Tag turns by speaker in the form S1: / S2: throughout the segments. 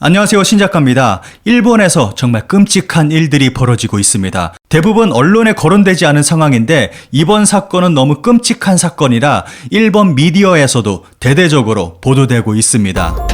S1: 안녕하세요, 신작가입니다. 일본에서 정말 끔찍한 일들이 벌어지고 있습니다. 대부분 언론에 거론되지 않은 상황인데 이번 사건은 너무 끔찍한 사건이라 일본 미디어에서도 대대적으로 보도되고 있습니다.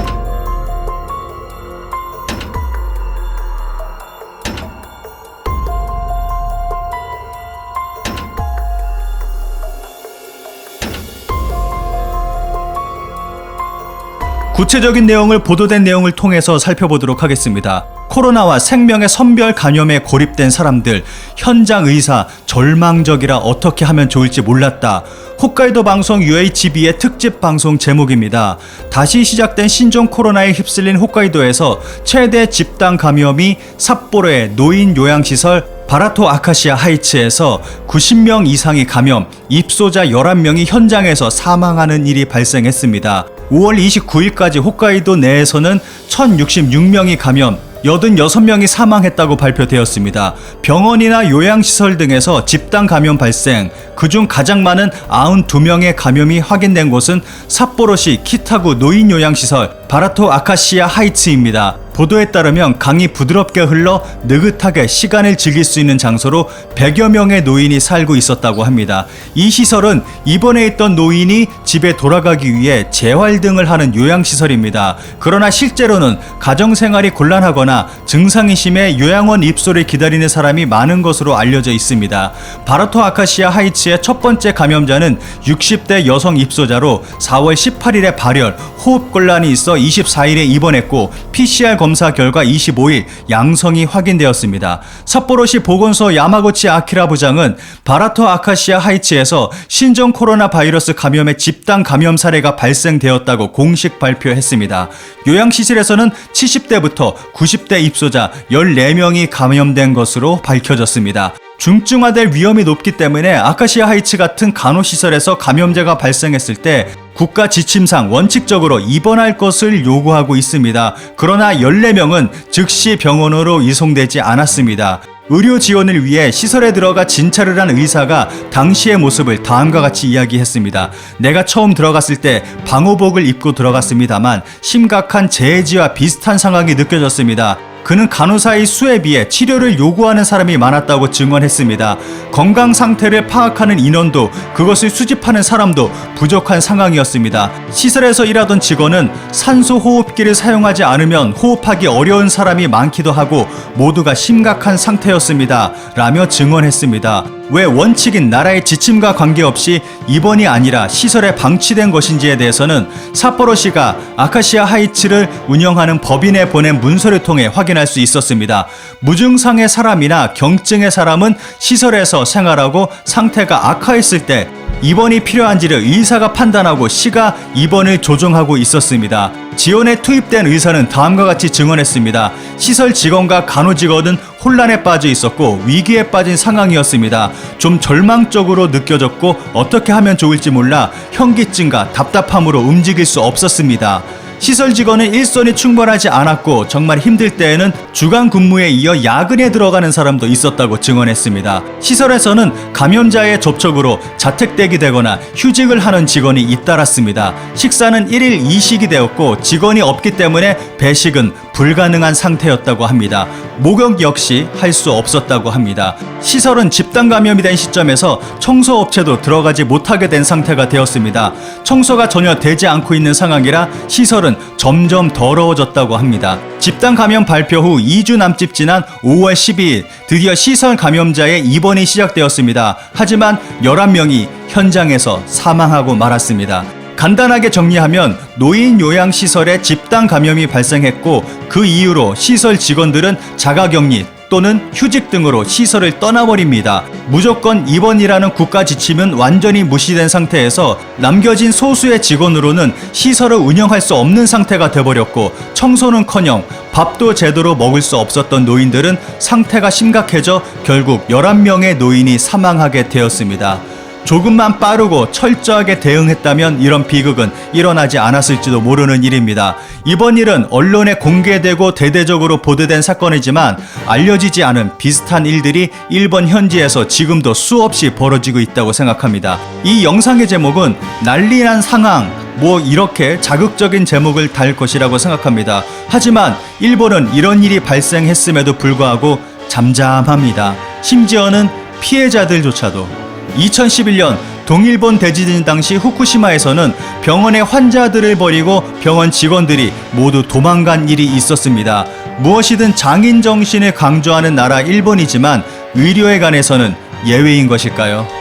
S1: 구체적인 내용을 보도된 내용을 통해서 살펴보도록 하겠습니다. 코로나와 생명의 선별 감염에 고립된 사람들, 현장 의사, 절망적이라 어떻게 하면 좋을지 몰랐다. 홋카이도 방송 UHB의 특집 방송 제목입니다. 다시 시작된 신종 코로나에 휩쓸린 홋카이도에서 최대 집단 감염이 삿포로의 노인 요양시설 바라토 아카시아 하이츠에서 90명 이상이 감염, 입소자 11명이 현장에서 사망하는 일이 발생했습니다. 5월 29일까지 홋카이도 내에서는 1066명이 감염, 86명이 사망했다고 발표되었습니다. 병원이나 요양시설 등에서 집단 감염 발생, 그중 가장 많은 92명의 감염이 확인된 곳은 삿포로시 키타구 노인요양시설 바라토 아카시아 하이츠입니다. 보도에 따르면 강이 부드럽게 흘러 느긋하게 시간을 즐길 수 있는 장소로 100여 명의 노인이 살고 있었다고 합니다. 이 시설은 입원해 있던 노인이 집에 돌아가기 위해 재활 등을 하는 요양시설입니다. 그러나 실제로는 가정생활이 곤란하거나 증상이 심해 요양원 입소를 기다리는 사람이 많은 것으로 알려져 있습니다. 바라토 아카시아 하이츠의 첫 번째 감염자는 60대 여성 입소자로 4월 18일에 발열, 호흡곤란이 있어 24일에 입원했고 PCR 검사 결과 25일 양성이 확인되었습니다. 삿포로시 보건소 야마구치 아키라 부장은 바라토 아카시아 하이츠에서 신종 코로나 바이러스 감염의 집단 감염 사례가 발생되었다고 공식 발표했습니다. 요양시설에서는 70대부터 90대 입소자 14명이 감염된 것으로 밝혀졌습니다. 중증화될 위험이 높기 때문에 아카시아 하이츠 같은 간호시설에서 감염자가 발생했을 때 국가 지침상 원칙적으로 입원할 것을 요구하고 있습니다. 그러나 14명은 즉시 병원으로 이송되지 않았습니다. 의료 지원을 위해 시설에 들어가 진찰을 한 의사가 당시의 모습을 다음과 같이 이야기했습니다. 내가 처음 들어갔을 때 방호복을 입고 들어갔습니다만 심각한 재해지와 비슷한 상황이 느껴졌습니다. 그는 간호사의 수에 비해 치료를 요구하는 사람이 많았다고 증언했습니다. 건강 상태를 파악하는 인원도 그것을 수집하는 사람도 부족한 상황이었습니다. 시설에서 일하던 직원은 산소 호흡기를 사용하지 않으면 호흡하기 어려운 사람이 많기도 하고 모두가 심각한 상태였습니다. 라며 증언했습니다. 왜 원칙인 나라의 지침과 관계없이 입원이 아니라 시설에 방치된 것인지에 대해서는 삿포로시가 아카시아 하이츠를 운영하는 법인에 보낸 문서를 통해 확인할 수 있었습니다. 무증상의 사람이나 경증의 사람은 시설에서 생활하고 상태가 악화했을 때 입원이 필요한지를 의사가 판단하고 시가 입원을 조정하고 있었습니다. 지원에 투입된 의사는 다음과 같이 증언했습니다. 시설 직원과 간호직원은 혼란에 빠져 있었고 위기에 빠진 상황이었습니다. 좀 절망적으로 느껴졌고 어떻게 하면 좋을지 몰라 현기증과 답답함으로 움직일 수 없었습니다. 시설 직원은 일손이 충분하지 않았고 정말 힘들 때에는 주간 근무에 이어 야근에 들어가는 사람도 있었다고 증언했습니다. 시설에서는 감염자의 접촉으로 자택대기 되거나 휴직을 하는 직원이 잇따랐습니다. 식사는 1일 2식이 되었고 직원이 없기 때문에 배식은 불가능한 상태였다고 합니다. 목욕 역시 할 수 없었다고 합니다. 시설은 집단 감염이 된 시점에서 청소업체도 들어가지 못하게 된 상태가 되었습니다. 청소가 전혀 되지 않고 있는 상황이라 시설은 점점 더러워졌다고 합니다. 집단 감염 발표 후 2주 남짓 지난 5월 12일 드디어 시설 감염자의 입원이 시작되었습니다. 하지만 11명이 현장에서 사망하고 말았습니다. 간단하게 정리하면 노인 요양시설에 집단 감염이 발생했고 그 이후로 시설 직원들은 자가격리 또는 휴직 등으로 시설을 떠나버립니다. 무조건 입원이라는 국가 지침은 완전히 무시된 상태에서 남겨진 소수의 직원으로는 시설을 운영할 수 없는 상태가 돼버렸고 청소는커녕 밥도 제대로 먹을 수 없었던 노인들은 상태가 심각해져 결국 11명의 노인이 사망하게 되었습니다. 조금만 빠르고 철저하게 대응했다면 이런 비극은 일어나지 않았을지도 모르는 일입니다. 이번 일은 언론에 공개되고 대대적으로 보도된 사건이지만 알려지지 않은 비슷한 일들이 일본 현지에서 지금도 수없이 벌어지고 있다고 생각합니다. 이 영상의 제목은 난리난 상황, 이렇게 자극적인 제목을 달 것이라고 생각합니다. 하지만 일본은 이런 일이 발생했음에도 불구하고 잠잠합니다. 심지어는 피해자들조차도. 2011년 동일본 대지진 당시 후쿠시마에서는 병원의 환자들을 버리고 병원 직원들이 모두 도망간 일이 있었습니다. 무엇이든 장인 정신을 강조하는 나라 일본이지만 의료에 관해서는 예외인 것일까요?